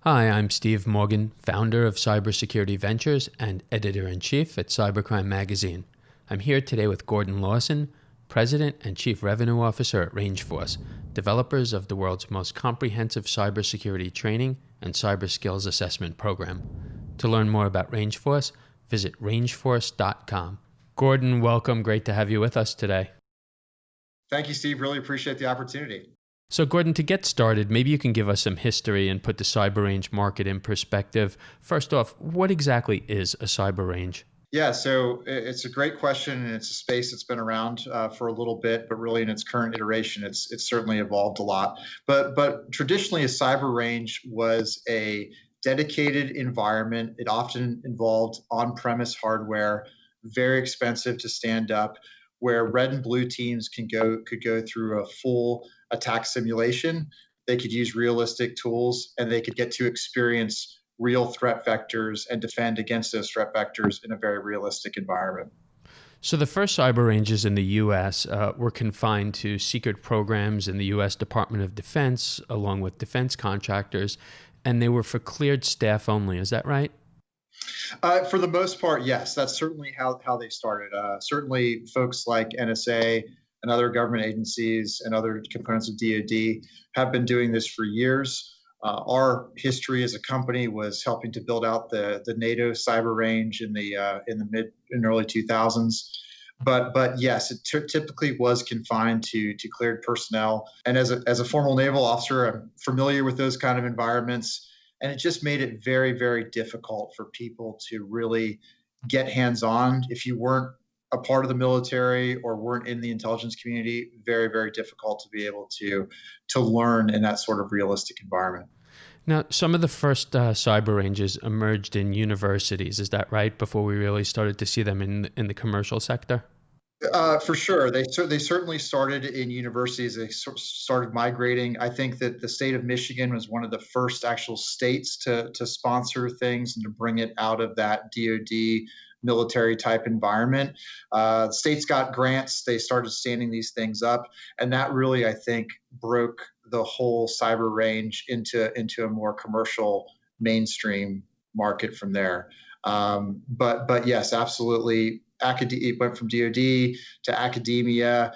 Hi, I'm Steve Morgan, founder of Cybersecurity Ventures and editor-in-chief at Cybercrime Magazine. I'm here today with Gordon Lawson, President and Chief Revenue Officer at RangeForce, developers of the world's most comprehensive cybersecurity training and cyber skills assessment program. To learn more about RangeForce, visit rangeforce.com. Gordon, welcome. Great to have you with us today. Thank you, Steve. Really appreciate the opportunity. So Gordon, to get started, maybe you can give us some history and put the cyber range market in perspective. First off, what exactly is a cyber range? Yeah, so it's a great question, and it's a space that's been around for a little bit, but really in its current iteration, it's certainly evolved a lot. But traditionally, a cyber range was a dedicated environment. It often involved on-premise hardware, very expensive to stand up, where red and blue teams could go through a full attack simulation. They could use realistic tools, and they could get to experience real threat vectors and defend against those threat vectors in a very realistic environment. So the first cyber ranges in the U.S. Were confined to secret programs in the U.S. Department of Defense, along with defense contractors, and they were for cleared staff only. Is that right? For the most part, yes. That's certainly how they started. Certainly, folks like NSA and other government agencies and other components of DoD have been doing this for years. Our history as a company was helping to build out the NATO cyber range in the mid and early 2000s. But yes, it typically was confined to cleared personnel. And as a former naval officer, I'm familiar with those kind of environments. And it just made it very, very difficult for people to really get hands-on. If you weren't a part of the military or weren't in the intelligence community, very, very difficult to be able to learn in that sort of realistic environment. Now, some of the first cyber ranges emerged in universities. Is that right? Before we really started to see them in the commercial sector? For sure. They certainly started in universities. They started migrating. I think that the state of Michigan was one of the first actual states to sponsor things and to bring it out of that DoD military type environment. States got grants. They started standing these things up. And that really, I think, broke the whole cyber range into a more commercial mainstream market from there. But yes, absolutely. It went from DoD to academia,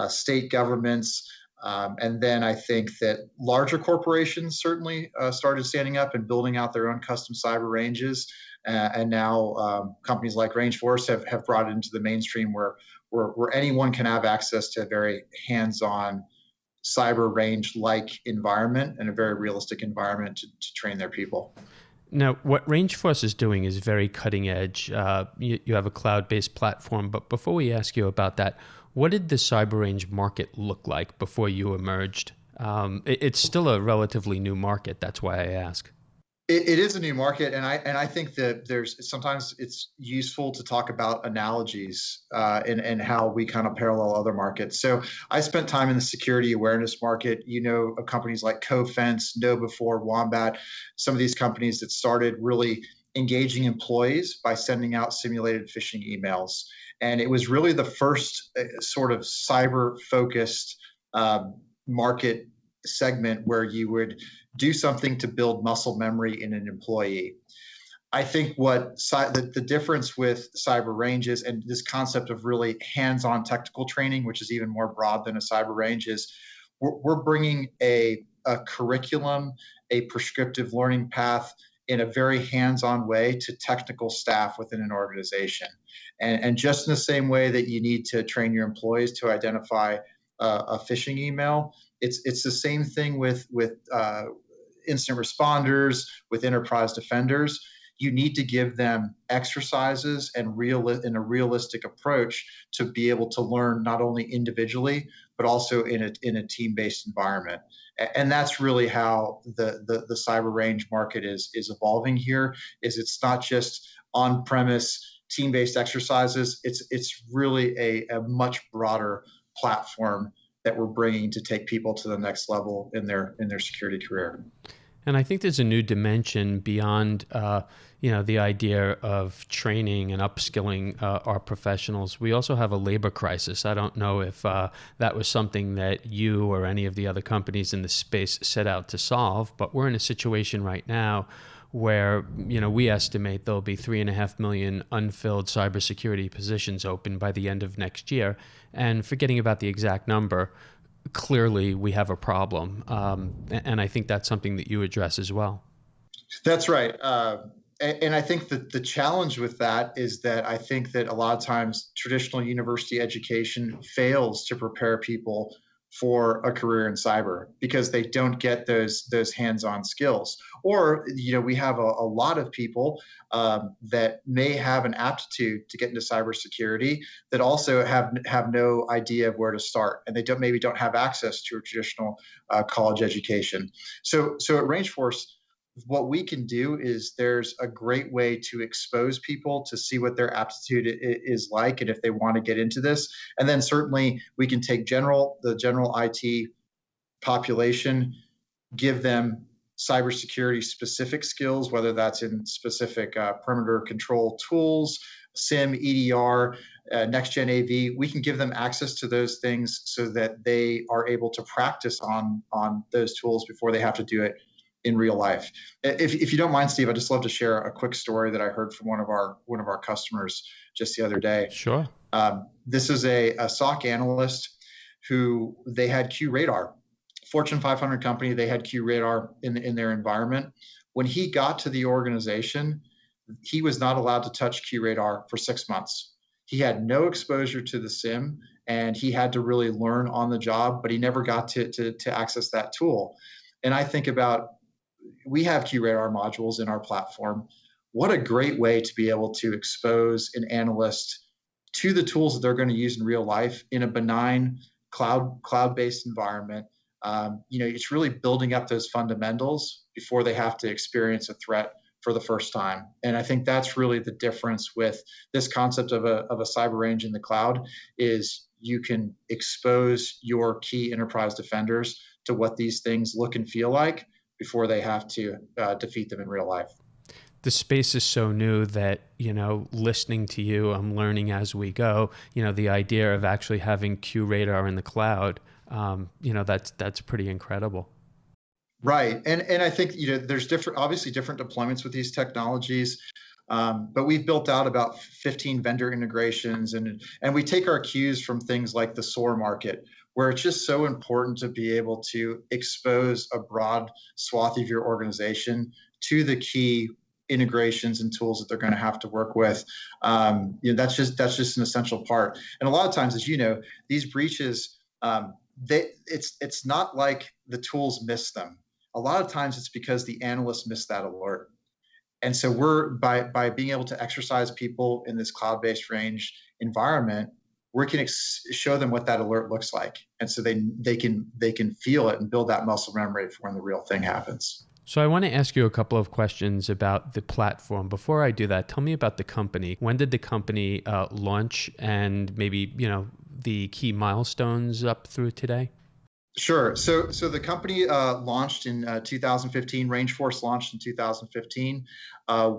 state governments, and then I think that larger corporations certainly started standing up and building out their own custom cyber ranges. And now companies like RangeForce have brought it into the mainstream where anyone can have access to a very hands-on cyber range-like environment and a very realistic environment to train their people. Now, what RangeForce is doing is very cutting edge. You have a cloud-based platform, but before we ask you about that, what did the cyber range market look like before you emerged? It's still a relatively new market. That's why I ask. It is a new market, and I think that sometimes it's useful to talk about analogies and how we kind of parallel other markets. So I spent time in the security awareness market. You know, of companies like Cofense, KnowBe4, Wombat, some of these companies that started really engaging employees by sending out simulated phishing emails, and it was really the first sort of cyber-focused market segment where you would do something to build muscle memory in an employee. I think what the difference with cyber range is, and this concept of really hands-on technical training, which is even more broad than a cyber range, is we're bringing a curriculum, a prescriptive learning path in a very hands-on way to technical staff within an organization. And just in the same way that you need to train your employees to identify a phishing email, it's the same thing with incident responders, with enterprise defenders. You need to give them exercises and in a realistic approach to be able to learn not only individually but also in a team-based environment. And that's really how the cyber range market is evolving here. It's not just on-premise team-based exercises. It's really a much broader platform that we're bringing to take people to the next level in their security career. And I think there's a new dimension beyond, the idea of training and upskilling our professionals. We also have a labor crisis. I don't know if that was something that you or any of the other companies in the space set out to solve, but we're in a situation right now where, we estimate there'll be 3.5 million unfilled cybersecurity positions open by the end of next year. And forgetting about the exact number, clearly we have a problem. And I think that's something that you address as well. That's right. And I think that the challenge with that is that I think that a lot of times traditional university education fails to prepare people for a career in cyber because they don't get those hands-on skills. Or we have a lot of people that may have an aptitude to get into cybersecurity that also have no idea of where to start, and they maybe don't have access to a traditional college education. So at RangeForce, what we can do is there's a great way to expose people to see what their aptitude is like and if they want to get into this. And then certainly we can take the general IT population, give them cybersecurity specific skills, whether that's in specific perimeter control tools, SIM, EDR, next gen AV. We can give them access to those things so that they are able to practice on those tools before they have to do it in real life. If you don't mind, Steve, I'd just love to share a quick story that I heard from one of our customers just the other day. Sure. This is a SOC analyst who they had QRadar, Fortune 500 company. They had QRadar in their environment. When he got to the organization, he was not allowed to touch QRadar for 6 months. He had no exposure to the SIM, and he had to really learn on the job, but he never got to access that tool. And I think about, we have QRadar modules in our platform. What a great way to be able to expose an analyst to the tools that they're going to use in real life in a benign cloud-based environment. It's really building up those fundamentals before they have to experience a threat for the first time. And I think that's really the difference with this concept of a cyber range in the cloud is you can expose your key enterprise defenders to what these things look and feel like before they have to defeat them in real life. The space is so new that, listening to you, I'm learning as we go, the idea of actually having QRadar in the cloud, that's pretty incredible. Right. And I think, there's obviously different deployments with these technologies. But we've built out about 15 vendor integrations, and we take our cues from things like the SOAR market, where it's just so important to be able to expose a broad swath of your organization to the key integrations and tools that they're going to have to work with. That's just an essential part. And a lot of times, as you know, these breaches, it's not like the tools miss them. A lot of times it's because the analysts missed that alert. And so we're by being able to exercise people in this cloud-based range environment, we can show them what that alert looks like, and so they can feel it and build that muscle memory for when the real thing happens. So I want to ask you a couple of questions about the platform. Before I do that, tell me about the company. When did the company launch, and maybe the key milestones up through today? Sure. So the company launched in 2015. RangeForce launched in 2015.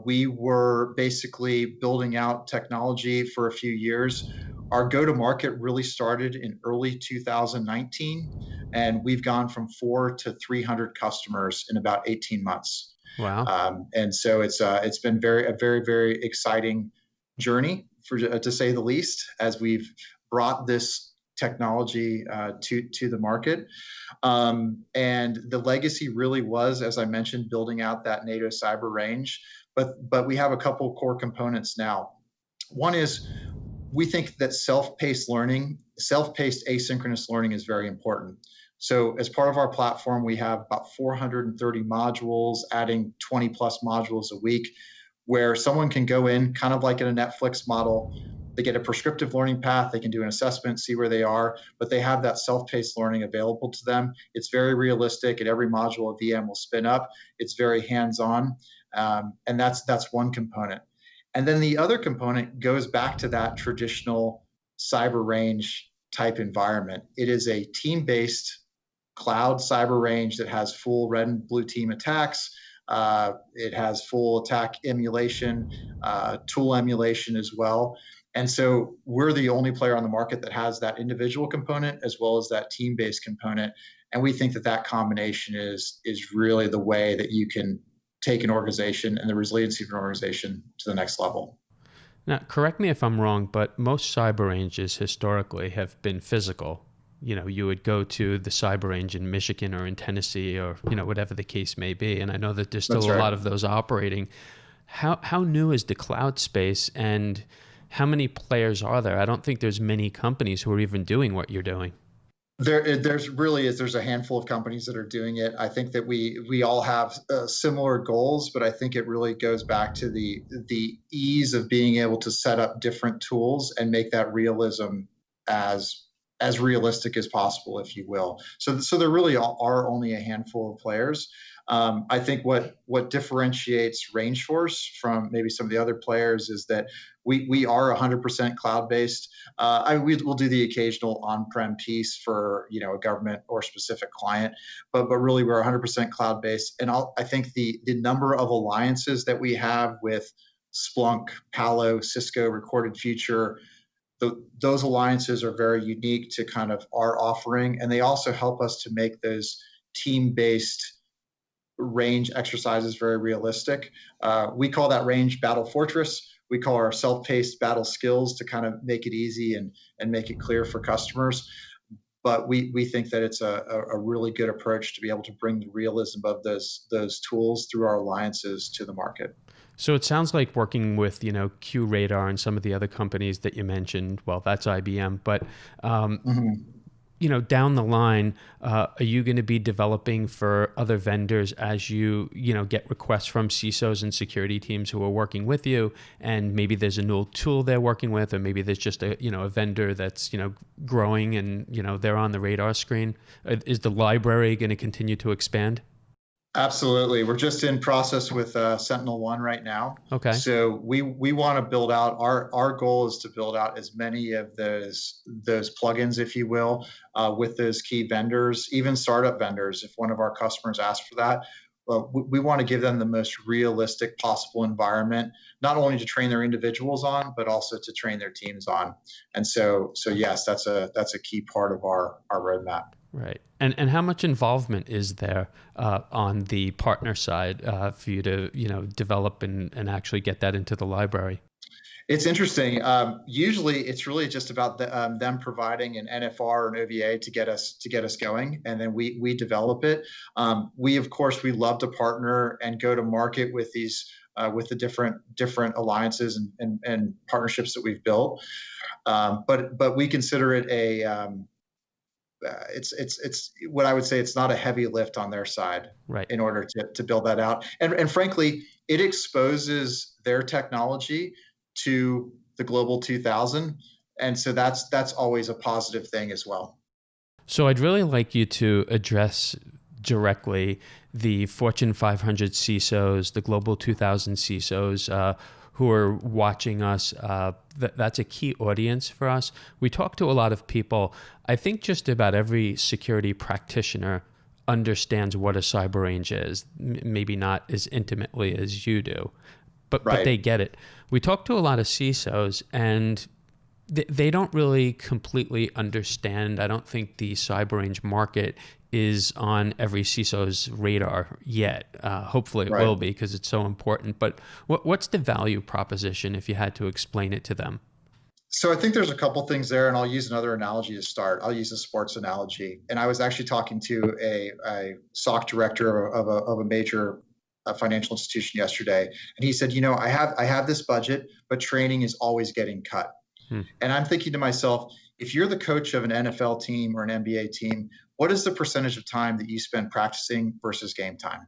We were basically building out technology for a few years. Our go-to-market really started in early 2019, and we've gone from 4 to 300 customers in about 18 months. Wow. And so it's been a very, very exciting journey, to say the least, as we've brought this technology to the market. And the legacy really was, as I mentioned, building out that NATO cyber range. But we have a couple of core components now. One is we think that self-paced asynchronous learning is very important. So as part of our platform, we have about 430 modules, adding 20 plus modules a week, where someone can go in kind of like in a Netflix model. They get a prescriptive learning path. They can do an assessment, see where they are, but they have that self-paced learning available to them. It's very realistic. At every module, a VM will spin up. It's very hands-on, and that's one component. And then the other component goes back to that traditional cyber range type environment. It is a team-based cloud cyber range that has full red and blue team attacks. It has full attack emulation, tool emulation as well. And so we're the only player on the market that has that individual component as well as that team-based component. And we think that that combination is really the way that you can take an organization and the resiliency of an organization to the next level. Now, correct me if I'm wrong, but most cyber ranges historically have been physical. You would go to the cyber range in Michigan or in Tennessee or, whatever the case may be. And I know that there's still a lot of those operating. How new is the cloud space and how many players are there? I don't think there's many companies who are even doing what you're doing. There's a handful of companies that are doing it. I think that we all have similar goals, but I think it really goes back to the ease of being able to set up different tools and make that realism as realistic as possible, if you will. So there really are only a handful of players. I think what differentiates RangeForce from maybe some of the other players is that we are 100% cloud-based. We'll do the occasional on-prem piece for a government or specific client, but really we're 100% cloud-based. And I think the number of alliances that we have with Splunk, Palo, Cisco, Recorded Future, those alliances are very unique to kind of our offering, and they also help us to make those team-based range exercises very realistic. We call that range Battle Fortress. We call our self-paced battle skills to kind of make it easy and make it clear for customers. But we think that it's a really good approach to be able to bring the realism of those tools through our alliances to the market. So it sounds like working with, QRadar and some of the other companies that you mentioned. Well, that's IBM, but down the line, are you going to be developing for other vendors as you get requests from CISOs and security teams who are working with you, and maybe there's a new tool they're working with, or maybe there's just a vendor that's growing and they're on the radar screen? Is the library going to continue to expand? Absolutely. We're just in process with SentinelOne right now. Okay. So we want to build out, our goal is to build out as many of those plugins, if you will, with those key vendors, even startup vendors. If one of our customers asks for that, we want to give them the most realistic possible environment, not only to train their individuals on, but also to train their teams on. And so yes, that's a key part of our roadmap. Right. And how much involvement is there on the partner side for you to develop and actually get that into the library? It's interesting. Usually, it's really just about them providing an NFR or an OVA to get us going, and then we develop it. We of course love to partner and go to market with these with the different alliances and partnerships that we've built. But we consider it it's what I would say, it's not a heavy lift on their side, right, in order to build that out. And frankly, it exposes their technology to the Global 2000. And so that's always a positive thing as well. So I'd really like you to address directly the Fortune 500 CISOs, the Global 2000 CISOs, who are watching us. That's a key audience for us. We talk to a lot of people. I think just about every security practitioner understands what a cyber range is, maybe not as intimately as you do, but they get it. We talk to a lot of CISOs, and they don't really completely understand. I don't think the cyber range market is on every CISO's radar yet. Hopefully it will be, because it's so important. But what's the value proposition if you had to explain it to them? So I think there's a couple things there, and I'll use another analogy to start. I'll use a sports analogy. And I was actually talking to a SOC director of a major financial institution yesterday, and he said, I have this budget, but training is always getting cut. And I'm thinking to myself, if you're the coach of an NFL team or an NBA team, what is the percentage of time that you spend practicing versus game time?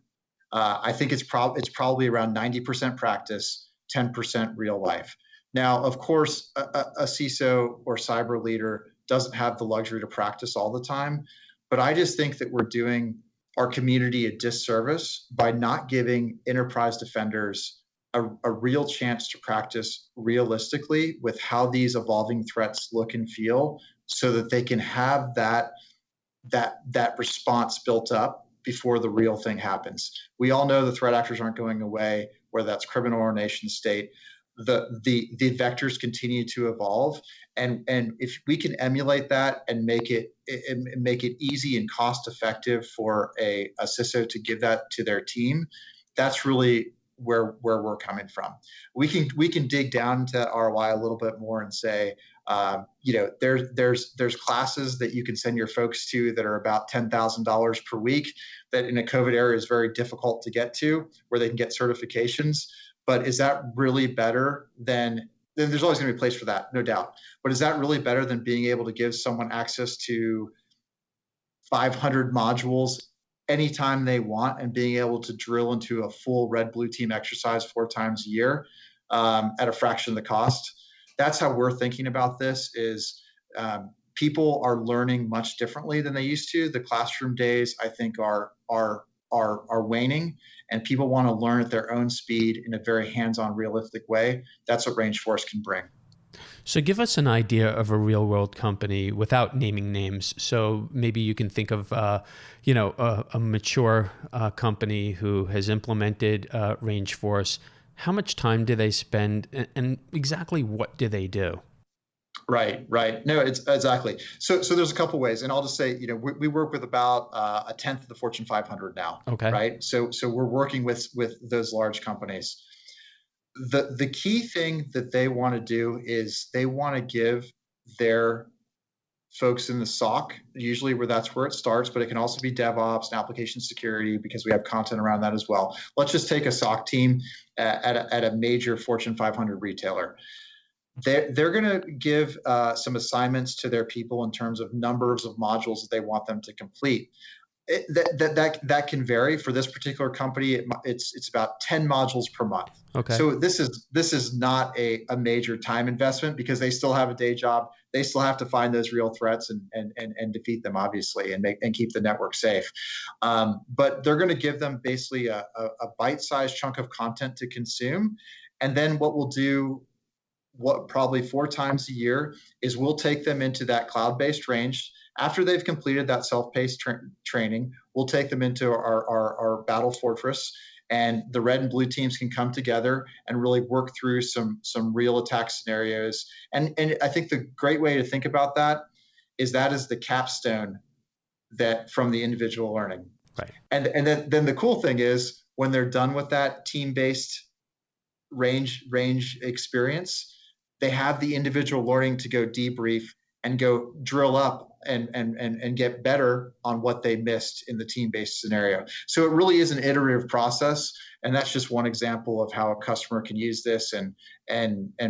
I think it's probably around 90% practice, 10% real life. Now, of course, a CISO or cyber leader doesn't have the luxury to practice all the time, but I just think that we're doing our community a disservice by not giving enterprise defenders a real chance to practice realistically with how these evolving threats look and feel, so that they can have that that response built up before the real thing happens. We all know the threat actors aren't going away, whether that's criminal or nation state. The vectors continue to evolve, and if we can emulate that and make it easy and cost effective for a CISO to give that to their team, that's really where we're coming from. We can dig down into that ROI a little bit more and say, there's classes that you can send your folks to that are about $10,000 per week that in a COVID era is very difficult to get to, where they can get certifications. But is that really better than? Then there's always going to be a place for that, no doubt. But is that really better than being able to give someone access to 500 modules anytime they want and being able to drill into a full red blue team exercise 4 times a year at a fraction of the cost? That's how we're thinking about this. Is people are learning much differently than they used to. The classroom days, I think, are waning, and people want to learn at their own speed in a very hands-on, realistic way. That's what RangeForce can bring. So give us an idea of a real-world company without naming names. So maybe you can think of, a mature company who has implemented RangeForce. How much time do they spend, and exactly what do they do? Right. No, it's exactly. So there's a couple ways, and I'll just say, we work with about a tenth of the Fortune 500 now. Okay. Right. So we're working with those large companies. The key thing that they want to do is they want to give their folks in the SOC, usually that's where it starts, but it can also be DevOps and application security, because we have content around that as well. Let's just take a SOC team at a major Fortune 500 retailer. They're going to give some assignments to their people in terms of numbers of modules that they want them to complete. That can vary. For this particular company, it's about 10 modules per month. Okay. So this is not a major time investment, because they still have a day job. They still have to find those real threats and defeat them, obviously, and keep the network safe. But they're going to give them basically a bite-sized chunk of content to consume, and then what we'll do, probably 4 times a year, is we'll take them into that cloud-based range. After they've completed that self-paced training, we'll take them into our battle fortress, and the red and blue teams can come together and really work through some real attack scenarios. And I think the great way to think about that is the capstone that from the individual learning. Right. And then the cool thing is, when they're done with that team-based range experience, they have the individual learning to go debrief and go drill up and get better on what they missed in the team-based scenario. So it really is an iterative process, and that's just one example of how a customer can use this and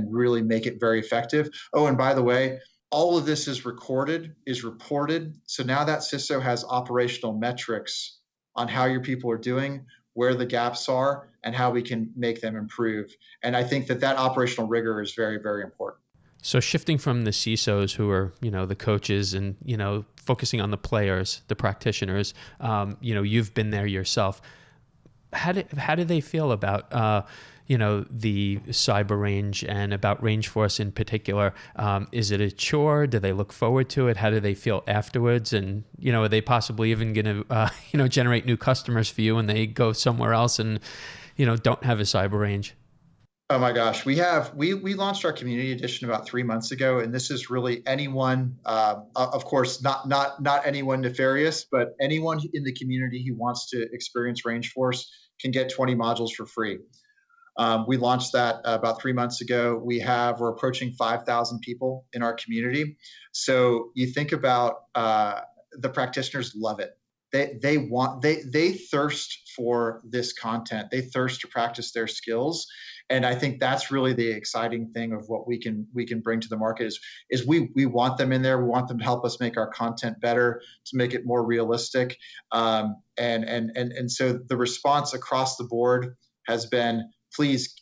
really make it very effective. Oh, and by the way, all of this is reported. So now that CISO has operational metrics on how your people are doing, where the gaps are, and how we can make them improve. And I think that operational rigor is very, very important. So shifting from the CISOs, who are, the coaches, and, focusing on the players, the practitioners, you've been there yourself. How do they feel about, the cyber range and about RangeForce in particular? Is it a chore? Do they look forward to it? How do they feel afterwards? And, are they possibly even going to, generate new customers for you when they go somewhere else and, don't have a cyber range? Oh my gosh, we launched our community edition about 3 months ago, and this is really anyone, of course, not anyone nefarious, but anyone in the community who wants to experience RangeForce can get 20 modules for free. We launched that about 3 months ago. We're approaching 5,000 people in our community. So you think about the practitioners love it. They thirst for this content. They thirst to practice their skills. And I think that's really the exciting thing of what we can bring to the market is we want them in there. We want them to help us make our content better, to make it more realistic. And so the response across the board has been, please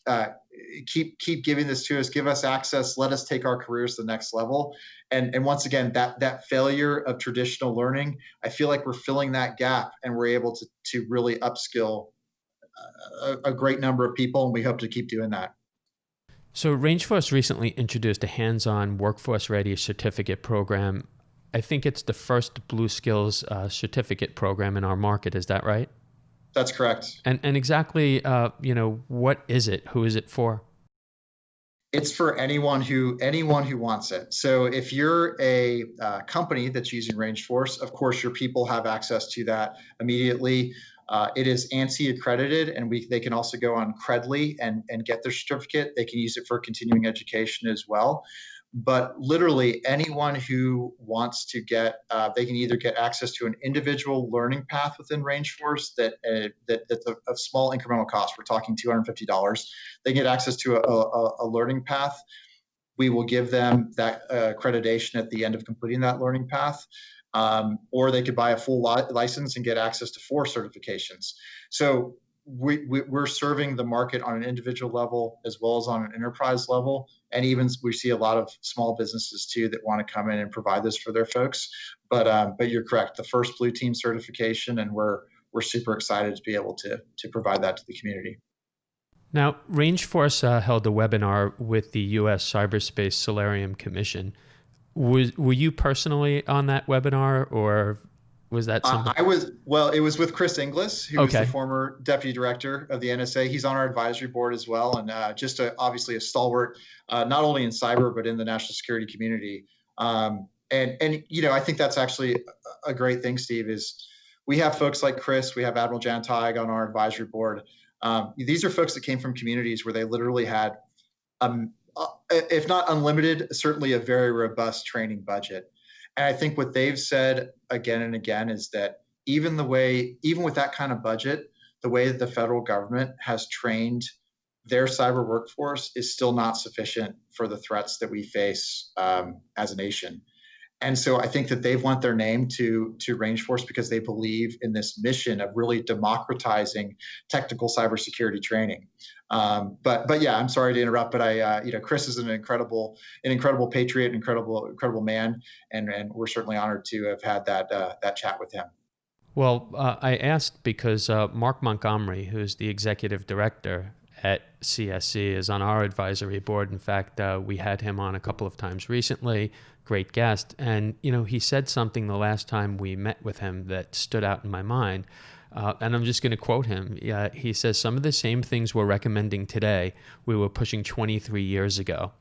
keep giving this to us, give us access, let us take our careers to the next level. And once again, that failure of traditional learning, I feel like we're filling that gap, and we're able to really upskill a great number of people, and we hope to keep doing that. So RangeForce recently introduced a hands-on workforce-ready certificate program. I think it's the first Blue Skills certificate program in our market. Is that right? That's correct. And exactly, what is it? Who is it for? It's for anyone who wants it. So if you're a company that's using RangeForce, of course your people have access to that immediately. It is ANSI accredited, and they can also go on Credly and get their certificate. They can use it for continuing education as well. But literally anyone who wants to get, they can either get access to an individual learning path within RangeForce that's a small incremental cost. We're talking $250. They get access to a learning path. We will give them that accreditation at the end of completing that learning path. Or they could buy a full license and get access to 4 certifications. So we're serving the market on an individual level as well as on an enterprise level. And even we see a lot of small businesses too that want to come in and provide this for their folks. But you're correct, the first Blue Team certification, and we're super excited to be able to provide that to the community. Now, RangeForce held a webinar with the U.S. Cyberspace Solarium Commission. Were you personally on that webinar, or was that something? I was. Well, it was with Chris Inglis, who was the former deputy director of the NSA. He's on our advisory board as well, and obviously a stalwart, not only in cyber but in the national security community. And I think that's actually a great thing, Steve. Is we have folks like Chris, we have Admiral Jan Tighe on our advisory board. These are folks that came from communities where they literally had, if not unlimited, certainly a very robust training budget. And I think what they've said again and again is that even with that kind of budget, the way that the federal government has trained their cyber workforce is still not sufficient for the threats that we face as a nation. And so I think that they've lent their name to RangeForce because they believe in this mission of really democratizing technical cybersecurity training. But yeah, I'm sorry to interrupt, but Chris is an incredible patriot, incredible man, and we're certainly honored to have had that chat with him. Well, I asked because Mark Montgomery, who's the executive director at CSC, is on our advisory board. In fact, we had him on a couple of times recently. Great guest. And, he said something the last time we met with him that stood out in my mind. And I'm just going to quote him. He says, some of the same things we're recommending today, we were pushing 23 years ago.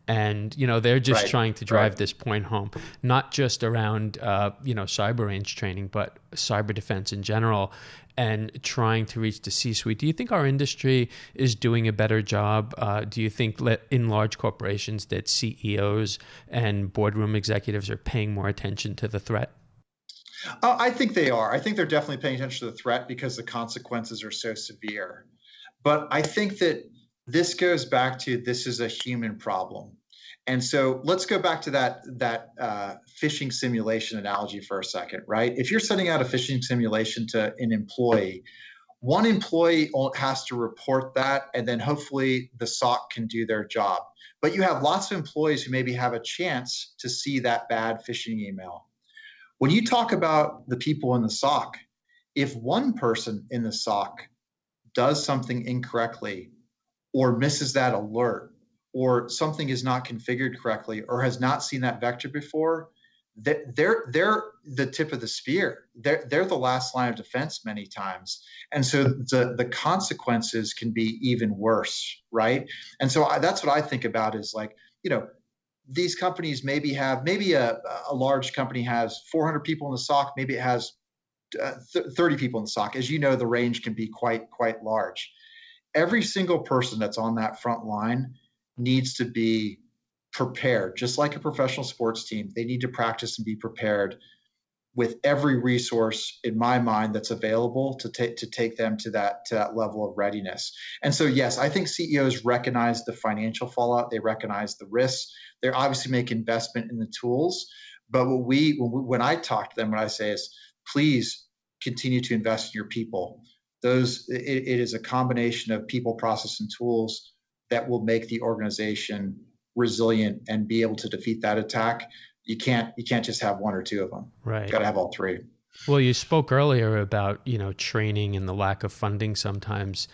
And, they're just trying to drive this point home, not just around, cyber range training, but cyber defense in general, and trying to reach the C-suite. Do you think our industry is doing a better job? Do you think in large corporations that CEOs and boardroom executives are paying more attention to the threat? I think they are. I think they're definitely paying attention to the threat because the consequences are so severe. But I think that this goes back to this is a human problem. And so let's go back to that phishing simulation analogy for a second, right? If you're sending out a phishing simulation to an employee, one employee has to report that, and then hopefully the SOC can do their job. But you have lots of employees who maybe have a chance to see that bad phishing email. When you talk about the people in the SOC, if one person in the SOC does something incorrectly or misses that alert, or something is not configured correctly, or has not seen that vector before, they're the tip of the spear. They're the last line of defense many times. And so the consequences can be even worse, right? And so that's what I think about is these companies maybe a large company has 400 people in the SOC, maybe it has 30 people in the SOC. As you know, the range can be quite large. Every single person that's on that front line needs to be prepared, just like a professional sports team. They need to practice and be prepared with every resource, in my mind, that's available to take them to that level of readiness. And so, yes, I think CEOs recognize the financial fallout. They recognize the risks. They obviously make investment in the tools. But when I talk to them, what I say is, please continue to invest in your people. It is a combination of people, process, and tools that will make the organization resilient and be able to defeat that attack. You can't just have one or two of them. Right. You've got to have all three. Well, you spoke earlier about, training and the lack of funding sometimes.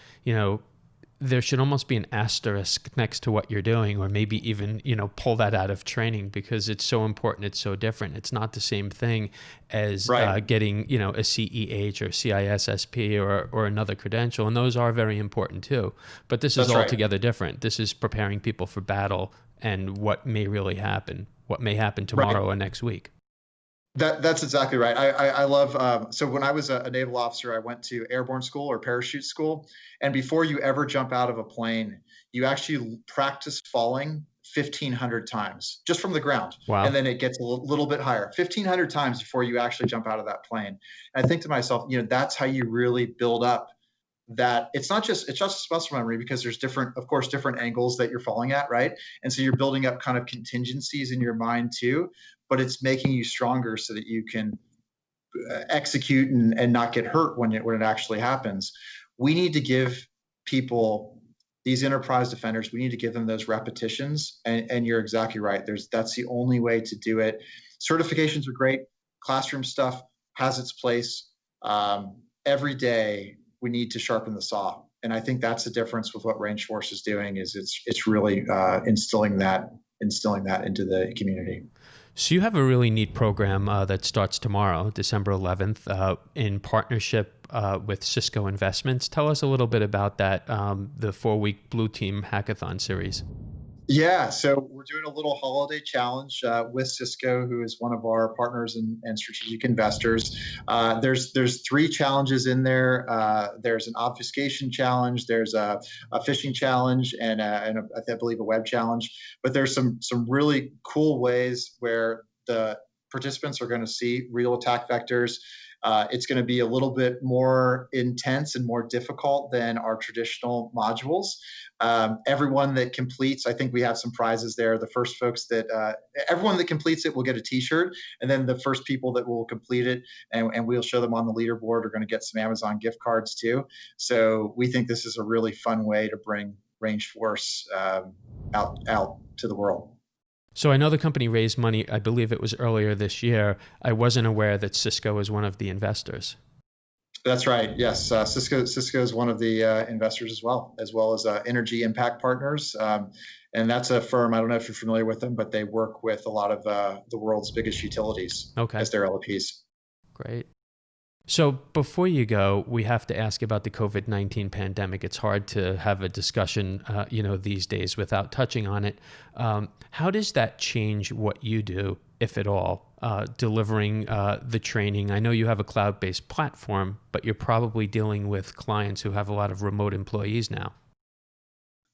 there should almost be an asterisk next to what you're doing, or maybe even, pull that out of training, because it's so important. It's so different. It's not the same thing as Right. getting, a CEH or CISSP or another credential. And those are very important too. But this is That's right. altogether different. This is preparing people for battle and what may really happen, what may happen tomorrow Right. or next week. That's exactly right. I love, so when I was a naval officer, I went to airborne school or parachute school. And before you ever jump out of a plane, you actually practice falling 1,500 times just from the ground. And Wow. then it gets a little bit higher, 1,500 times before you actually jump out of that plane. And I think to myself, that's how you really build up that. It's not just muscle memory, because there's different angles that you're falling at, right? And so you're building up kind of contingencies in your mind too, but it's making you stronger so that you can execute and not get hurt when it actually happens. We need to give people, these enterprise defenders, we need to give them those repetitions. And you're exactly right. That's the only way to do it. Certifications are great. Classroom stuff has its place. Every day we need to sharpen the saw. And I think that's the difference with what RangeForce is doing, is it's really instilling that into the community. So you have a really neat program that starts tomorrow, December 11th, in partnership with Cisco Investments. Tell us a little bit about that, the 4-week Blue Team Hackathon series. Yeah, so we're doing a little holiday challenge with Cisco, who is one of our partners and strategic investors. There's 3 challenges in there. There's an obfuscation challenge, there's a phishing challenge, and I believe a web challenge. But there's some really cool ways where the participants are going to see real attack vectors. It's going to be a little bit more intense and more difficult than our traditional modules. Everyone that completes, I think we have some prizes there. The first folks everyone that completes it will get a t-shirt, and then the first people that will complete it, and we'll show them on the leaderboard, are going to get some Amazon gift cards too. So we think this is a really fun way to bring RangeForce out to the world. So I know the company raised money, I believe it was earlier this year. I wasn't aware that Cisco was one of the investors. That's right. Yes, Cisco is one of the investors, as well as Energy Impact Partners, and that's a firm. I don't know if you're familiar with them, but they work with a lot of the world's biggest utilities as their LPs. Great. So before you go, we have to ask about the COVID-19 pandemic. It's hard to have a discussion, these days without touching on it. How does that change what you do, if at all, delivering the training? I know you have a cloud-based platform, but you're probably dealing with clients who have a lot of remote employees now.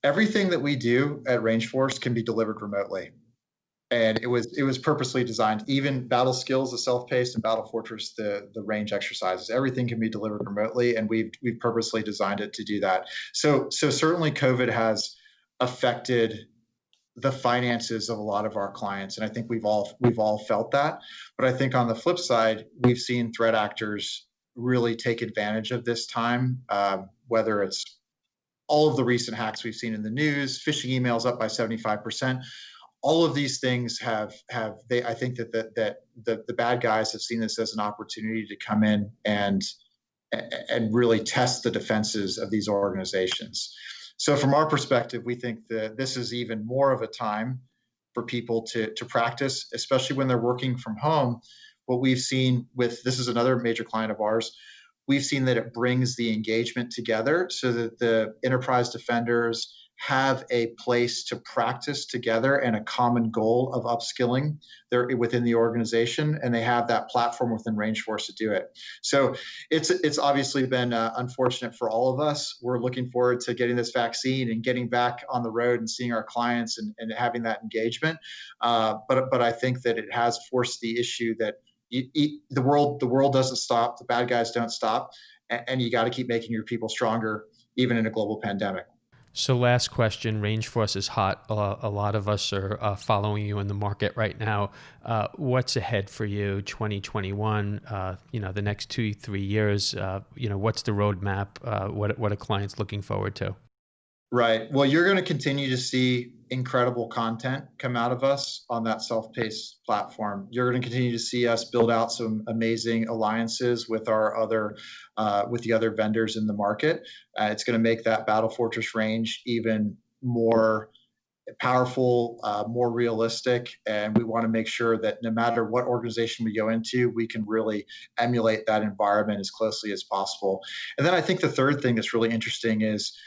Everything that we do at RangeForce can be delivered remotely. And it was purposely designed. Even battle skills, the self-paced, and Battle Fortress, the range exercises, everything can be delivered remotely, and we've purposely designed it to do that. So certainly COVID has affected the finances of a lot of our clients, and I think we've all felt that. But I think on the flip side, we've seen threat actors really take advantage of this time, whether it's all of the recent hacks we've seen in the news, phishing emails up by 75%. All of these things I think that the bad guys have seen this as an opportunity to come in and really test the defenses of these organizations. So from our perspective, we think that this is even more of a time for people to practice, especially when they're working from home. What we've seen this is another major client of ours. We've seen that it brings the engagement together so that the enterprise defenders have a place to practice together and a common goal of upskilling within the organization, and they have that platform within RangeForce to do it. So it's obviously been unfortunate for all of us. We're looking forward to getting this vaccine and getting back on the road and seeing our clients and having that engagement. But I think that it has forced the issue that the world doesn't stop, the bad guys don't stop, and you got to keep making your people stronger, even in a global pandemic. So last question, RangeForce is hot. A lot of us are following you in the market right now. What's ahead for you, 2021, the next 2-3 years? What's the roadmap? What are clients looking forward to? Right. Well, you're going to continue to see incredible content come out of us on that self-paced platform. You're going to continue to see us build out some amazing alliances with with the other vendors in the market. It's going to make that Battle Fortress range even more powerful, more realistic, and we want to make sure that no matter what organization we go into, we can really emulate that environment as closely as possible. And then I think the third thing that's really interesting is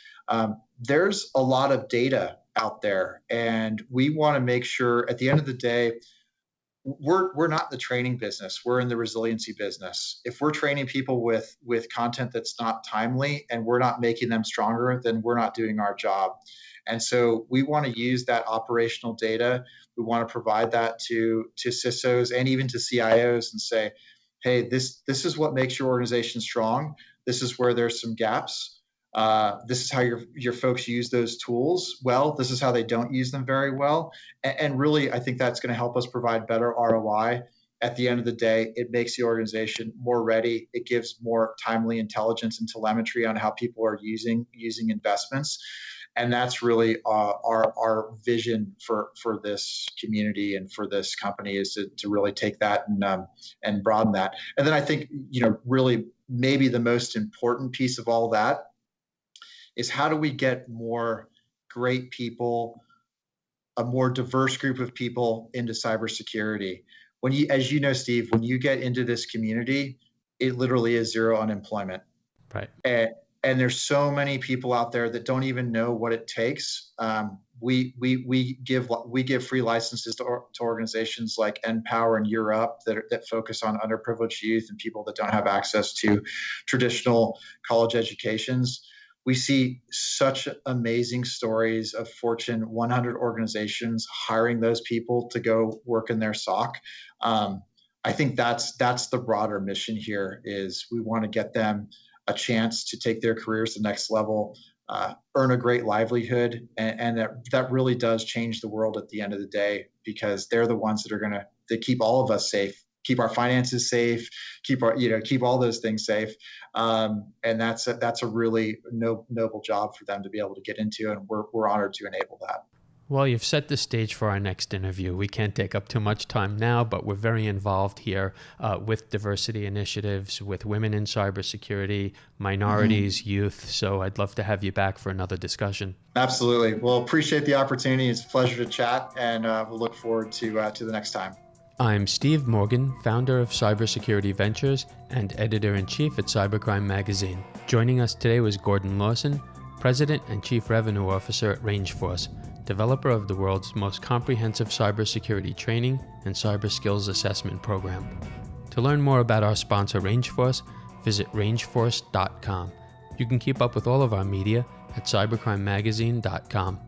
there's a lot of data out there, and we want to make sure at the end of the day, we're not in the training business. We're in the resiliency business. If we're training people with content that's not timely and we're not making them stronger, then we're not doing our job. And so we want to use that operational data. We want to provide that to CISOs and even to CIOs and say, hey, this is what makes your organization strong. This is where there's some gaps. This is how your folks use those tools well. This is how they don't use them very well. And really, I think that's going to help us provide better ROI. At the end of the day, it makes the organization more ready. It gives more timely intelligence and telemetry on how people are using investments. And that's really our vision for this community and for this company, is to really take that and broaden that. And then I think, really maybe the most important piece of all that is how do we get more great people, a more diverse group of people into cybersecurity. As you know, Steve, when you get into this community, it literally is zero unemployment. Right. And there's so many people out there that don't even know what it takes. We give free licenses to organizations like NPower in Europe that focus on underprivileged youth and people that don't have access to traditional college educations. We see such amazing stories of Fortune 100 organizations hiring those people to go work in their SOC. I think that's the broader mission here, is we want to get them a chance to take their careers to the next level, earn a great livelihood, and that really does change the world at the end of the day, because they're the ones that are going to keep all of us safe, keep our finances safe, keep all those things safe, and that's a really noble job for them to be able to get into, and we're honored to enable that. Well, you've set the stage for our next interview. We can't take up too much time now, but we're very involved here with diversity initiatives, with women in cybersecurity, minorities, youth. So I'd love to have you back for another discussion. Absolutely. Well, appreciate the opportunity. It's a pleasure to chat, and we'll look forward to the next time. I'm Steve Morgan, founder of Cybersecurity Ventures and editor-in-chief at Cybercrime Magazine. Joining us today was Gordon Lawson, President and Chief Revenue Officer at RangeForce, developer of the world's most comprehensive cybersecurity training and cyber skills assessment program. To learn more about our sponsor, RangeForce, visit rangeforce.com. You can keep up with all of our media at cybercrimemagazine.com.